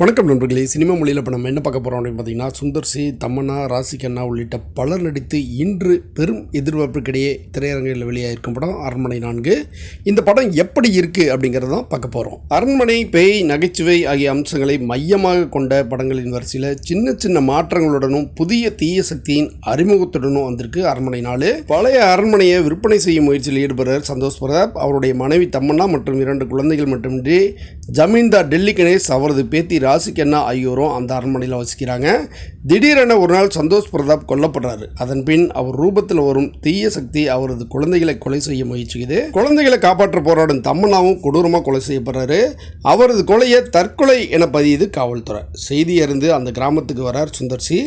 வணக்கம் நண்பர்களே. சினிமா மொழியில் இப்போ நம்ம என்ன பார்க்க போகிறோம் அப்படின்னு பார்த்தீங்கன்னா, சுந்தர் சி, தமன்னா, ராசிகண்ணா உள்ளிட்ட பலர் நடித்து இன்று பெரும் எதிர்பார்ப்புக்கிடையே திரையரங்கில் வெளியாகிருக்கும் படம் அரண்மனை 4. இந்த படம் எப்படி இருக்குது அப்படிங்கிறது தான் பார்க்க போகிறோம். அரண்மனை, பேய், நகைச்சுவை ஆகிய அம்சங்களை மையமாக கொண்ட படங்களின் வரிசையில் சின்ன சின்ன மாற்றங்களுடனும் புதிய தீய சக்தியின் அறிமுகத்துடனும் வந்திருக்கு அரண்மனை 4. பழைய அரண்மனையை விற்பனை செய்யும் முயற்சியில் ஈடுபடுறார் சந்தோஷ் பிரதாப். அவருடைய மனைவி தமன்னா மற்றும் 2 குழந்தைகள் மட்டுமின்றி ஜமீன்தார் டெல்லி கணேஷ், அவரது பேத்தி ராசிகண்ணா ஆகியோரும் அந்த அரண்மனையில் வசிக்கிறாங்க. திடீரென ஒரு நாள் சந்தோஷ் பிரதாப் கொல்லப்படுறாரு. அதன் பின் அவர் ரூபத்தில் வரும் தீய சக்தி அவரது குழந்தைகளை கொலை செய்ய முயற்சிக்குது. குழந்தைகளை காப்பாற்ற போராடும் தம்மன்னாவும் கொடூரமாக கொலை செய்யப்படுறாரு. அவரது கொலையை தற்கொலை என பதியுது காவல்துறை. செய்தி அறிந்து அந்த கிராமத்துக்கு வரார் சுந்தர் சி.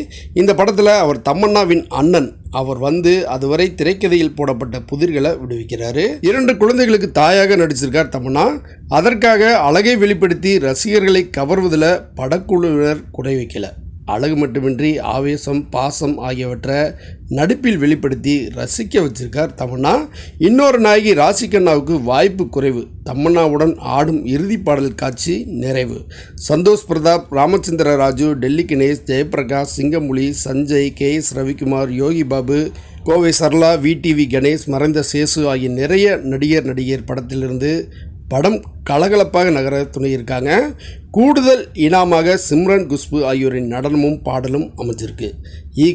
இந்த படத்தில் அவர் தம்மன்னாவின் அண்ணன். அவர் அதுவரை திரைக்கதையில் போடப்பட்ட புதிர்களை விடுவிக்கிறாரு. 2 குழந்தைகளுக்கு தாயாக நடிச்சிருக்கார் தமன்னா. அதற்காக அழகை வெளிப்படுத்தி ரசிகர்களை கவர்வதில் படக்குழுவினர் குறை வைக்கல. அழகு மட்டுமின்றி ஆவேசம், பாசம் ஆகியவற்றை நடிப்பில் வெளிப்படுத்தி ரசிக்க வச்சிருக்கார் தமன்னா. இன்னொரு நாயகி ராசிகண்ணாவுக்கு வாய்ப்பு குறைவு. தமன்னாவுடன் ஆடும் இறுதி பாடல் காட்சி நிறைவு. சந்தோஷ் பிரதாப், ராமச்சந்திர ராஜு, டெல்லி கணேஷ், ஜெயபிரகாஷ், சிங்கமுலி, சஞ்சய், KS ரவிக்குமார், யோகி பாபு, கோவை சரளா, VTV கணேஷ், மறைந்த சேசு ஆகிய நிறைய நடிகர் படத்திலிருந்து படம் கலகலப்பாக நகர துணையிருக்காங்க. கூடுதல் இனாமாக சிம்ரன், குஷ்பு ஆகியோரின் நடனமும் பாடலும் அமைஞ்சிருக்கு.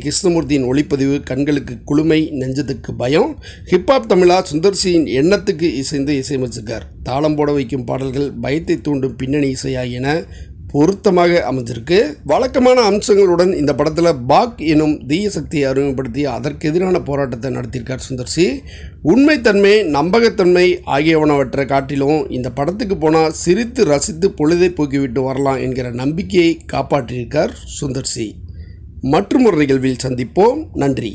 கிருஷ்ணமூர்த்தியின் ஒளிப்பதிவு கண்களுக்கு குளுமை, நெஞ்சத்துக்கு பயம். ஹிப்ஹாப் தமிழா சுந்தர்சியின் எண்ணத்துக்கு இசைந்து இசையமைச்சிருக்கார். தாளம் போட வைக்கும் பாடல்கள், பயத்தை தூண்டும் பின்னணி இசை ஆகியன பொருத்தமாக அமைஞ்சிருக்கு. வழக்கமான அம்சங்களுடன் இந்த படத்தில் பாக் எனும் தீய சக்தியை அறிமுகப்படுத்தி அதற்கு எதிரான போராட்டத்தை நடத்தியிருக்கார் சுந்தர் சி. உண்மைத்தன்மை, நம்பகத்தன்மை ஆகியவனவற்றை காட்டிலும் இந்த படத்துக்கு போனால் சிரித்து ரசித்து பொழுதை போக்கிவிட்டு வரலாம் என்கிற நம்பிக்கையை காப்பாற்றியிருக்கார் சுந்தர் சி. மற்றொரு நிகழ்வில் சந்திப்போம். நன்றி.